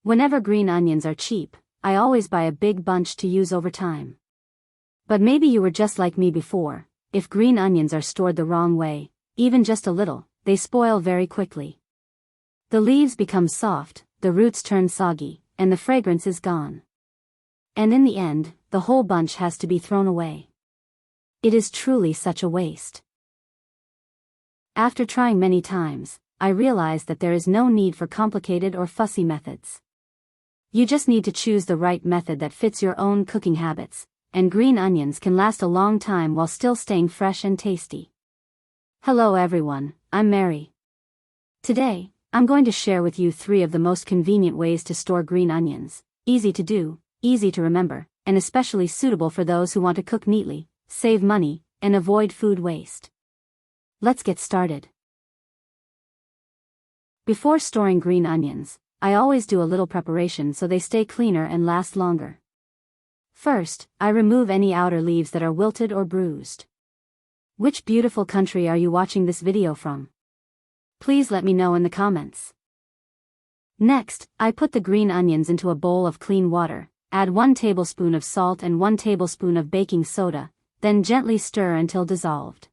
Whenever green onions are cheap, I always buy a big bunch to use over time. But maybe you were just like me before. If green onions are stored the wrong way, even just a little, they spoil very quickly. The leaves become soft, the roots turn soggy, and the fragrance is gone. And in the end, the whole bunch has to be thrown away. It is truly such a waste. After trying many times, I realized that there is no need for complicated or fussy methods. You just need to choose the right method that fits your own cooking habits, and green onions can last a long time while still staying fresh and tasty. Hello everyone, I'm Mary. Today, I'm going to share with you 3 of the most convenient ways to store green onions, easy to do, easy to remember, and especially suitable for those who want to cook neatly, save money, and avoid food waste. Let's get started. Before storing green onions, I always do a little preparation so they stay cleaner and last longer. First, I remove any outer leaves that are wilted or bruised. Which beautiful country are you watching this video from? Please let me know in the comments. Next, I put the green onions into a bowl of clean water, add 1 tablespoon of salt and 1 tablespoon of baking soda, then gently stir until dissolved.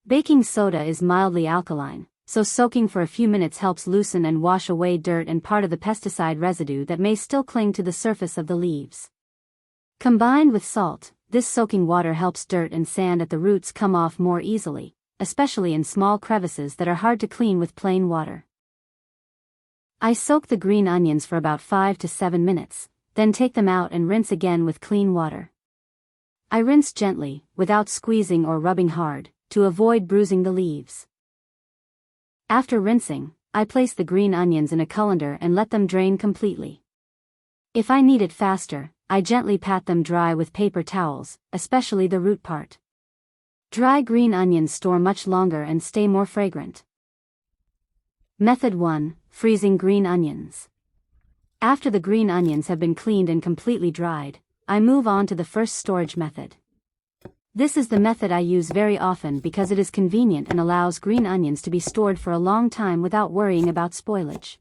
Baking soda is mildly alkaline, so soaking for a few minutes helps loosen and wash away dirt and part of the pesticide residue that may still cling to the surface of the leaves. Combined with salt, this soaking water helps dirt and sand at the roots come off more easily, especially in small crevices that are hard to clean with plain water. I soak the green onions for about 5 to 7 minutes, then take them out and rinse again with clean water. I rinse gently, without squeezing or rubbing hard, to avoid bruising the leaves. After rinsing, I place the green onions in a colander and let them drain completely. If I need it faster, I gently pat them dry with paper towels, especially the root part. Dry green onions store much longer and stay more fragrant. Method 1: Freezing green onions. After the green onions have been cleaned and completely dried, I move on to the first storage method. This is the method I use very often because it is convenient and allows green onions to be stored for a long time without worrying about spoilage.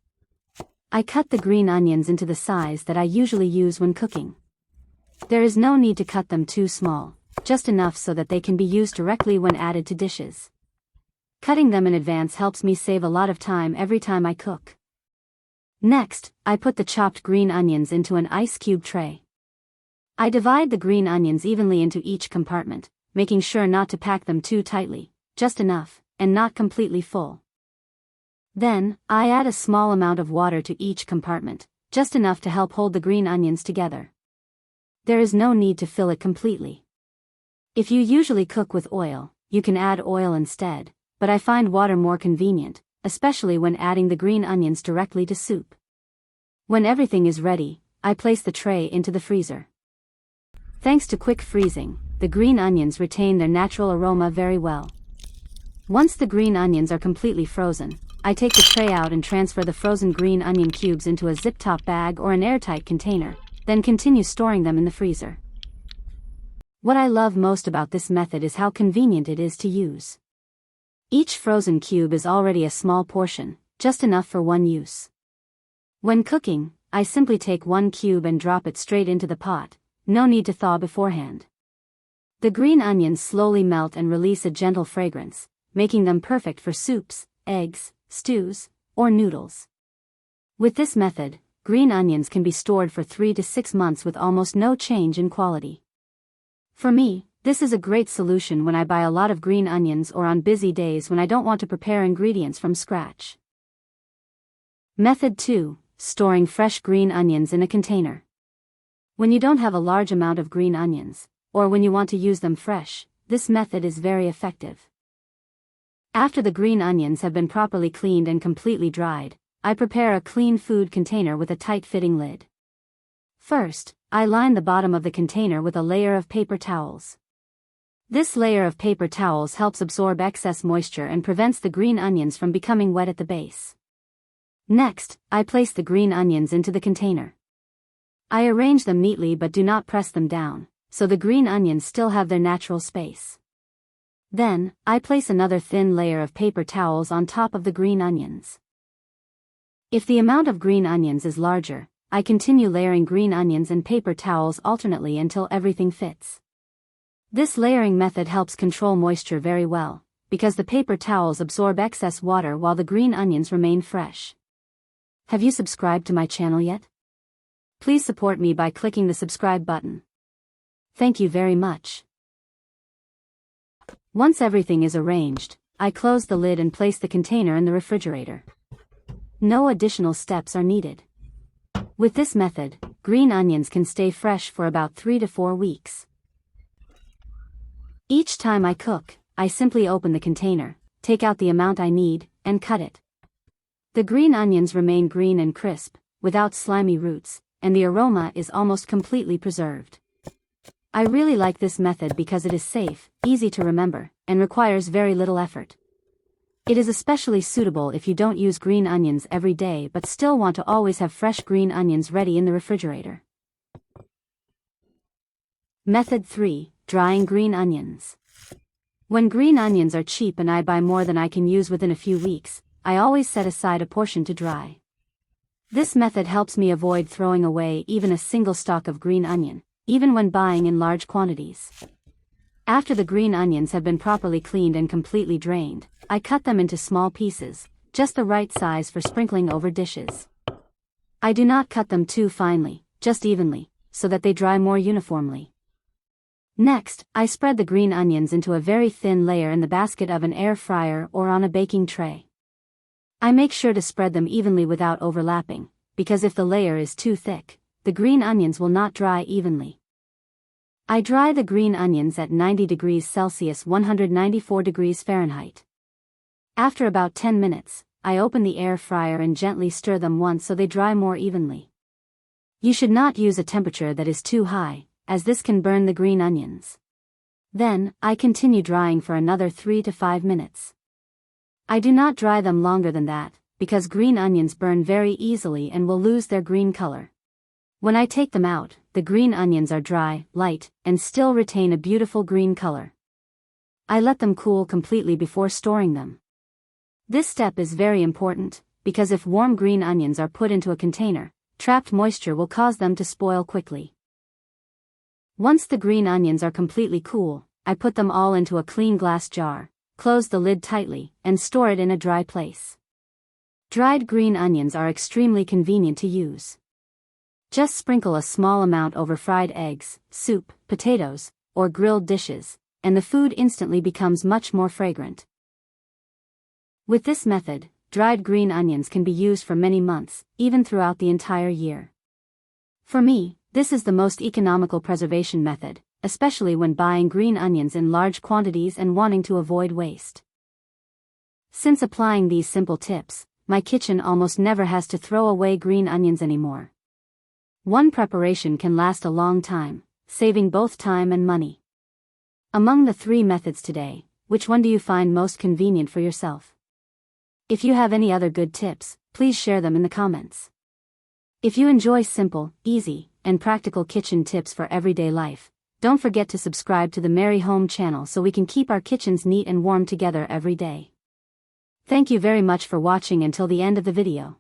I cut the green onions into the size that I usually use when cooking. There is no need to cut them too small, just enough so that they can be used directly when added to dishes. Cutting them in advance helps me save a lot of time every time I cook. Next, I put the chopped green onions into an ice cube tray. I divide the green onions evenly into each compartment, making sure not to pack them too tightly, just enough, and not completely full. Then, I add a small amount of water to each compartment, just enough to help hold the green onions together. There is no need to fill it completely. If you usually cook with oil, you can add oil instead, but I find water more convenient, especially when adding the green onions directly to soup. When everything is ready, I place the tray into the freezer. Thanks to quick freezing, the green onions retain their natural aroma very well. Once the green onions are completely frozen, I take the tray out and transfer the frozen green onion cubes into a zip-top bag or an airtight container, then continue storing them in the freezer. What I love most about this method is how convenient it is to use. Each frozen cube is already a small portion, just enough for one use. When cooking, I simply take 1 cube and drop it straight into the pot. No need to thaw beforehand. The green onions slowly melt and release a gentle fragrance, making them perfect for soups, eggs, stews, or noodles. With this method, green onions can be stored for 3 to 6 months with almost no change in quality. For me, this is a great solution when I buy a lot of green onions or on busy days when I don't want to prepare ingredients from scratch. Method 2: Storing fresh green onions in a container. When you don't have a large amount of green onions, or when you want to use them fresh, this method is very effective. After the green onions have been properly cleaned and completely dried, I prepare a clean food container with a tight-fitting lid. First, I line the bottom of the container with a layer of paper towels. This layer of paper towels helps absorb excess moisture and prevents the green onions from becoming wet at the base. Next, I place the green onions into the container. I arrange them neatly but do not press them down, so the green onions still have their natural space. Then, I place another thin layer of paper towels on top of the green onions. If the amount of green onions is larger, I continue layering green onions and paper towels alternately until everything fits. This layering method helps control moisture very well, because the paper towels absorb excess water while the green onions remain fresh. Have you subscribed to my channel yet? Please support me by clicking the subscribe button. Thank you very much. Once everything is arranged, I close the lid and place the container in the refrigerator. No additional steps are needed. With this method, green onions can stay fresh for about 3 to 4 weeks. Each time I cook, I simply open the container, take out the amount I need, and cut it. The green onions remain green and crisp, without slimy roots, and the aroma is almost completely preserved. I really like this method because it is safe, easy to remember, and requires very little effort. It is especially suitable if you don't use green onions every day but still want to always have fresh green onions ready in the refrigerator. Method 3. Drying green onions. When green onions are cheap and I buy more than I can use within a few weeks, I always set aside a portion to dry. This method helps me avoid throwing away even a single stalk of green onion, even when buying in large quantities. After the green onions have been properly cleaned and completely drained, I cut them into small pieces, just the right size for sprinkling over dishes. I do not cut them too finely, just evenly, so that they dry more uniformly. Next, I spread the green onions into a very thin layer in the basket of an air fryer or on a baking tray. I make sure to spread them evenly without overlapping, because if the layer is too thick, the green onions will not dry evenly. I dry the green onions at 90 degrees Celsius 194 degrees Fahrenheit. After about 10 minutes, I open the air fryer and gently stir them once so they dry more evenly. You should not use a temperature that is too high, as this can burn the green onions. Then, I continue drying for another 3 to 5 minutes. I do not dry them longer than that, because green onions burn very easily and will lose their green color. When I take them out, the green onions are dry, light, and still retain a beautiful green color. I let them cool completely before storing them. This step is very important, because if warm green onions are put into a container, trapped moisture will cause them to spoil quickly. Once the green onions are completely cool, I put them all into a clean glass jar, close the lid tightly, and store it in a dry place. Dried green onions are extremely convenient to use. Just sprinkle a small amount over fried eggs, soup, potatoes, or grilled dishes, and the food instantly becomes much more fragrant. With this method, dried green onions can be used for many months, even throughout the entire year. For me, this is the most economical preservation method, especially when buying green onions in large quantities and wanting to avoid waste. Since applying these simple tips, my kitchen almost never has to throw away green onions anymore. One preparation can last a long time, saving both time and money. Among the 3 methods today, which one do you find most convenient for yourself? If you have any other good tips, please share them in the comments. If you enjoy simple, easy, and practical kitchen tips for everyday life, don't forget to subscribe to the Merry Home channel so we can keep our kitchens neat and warm together every day. Thank you very much for watching until the end of the video.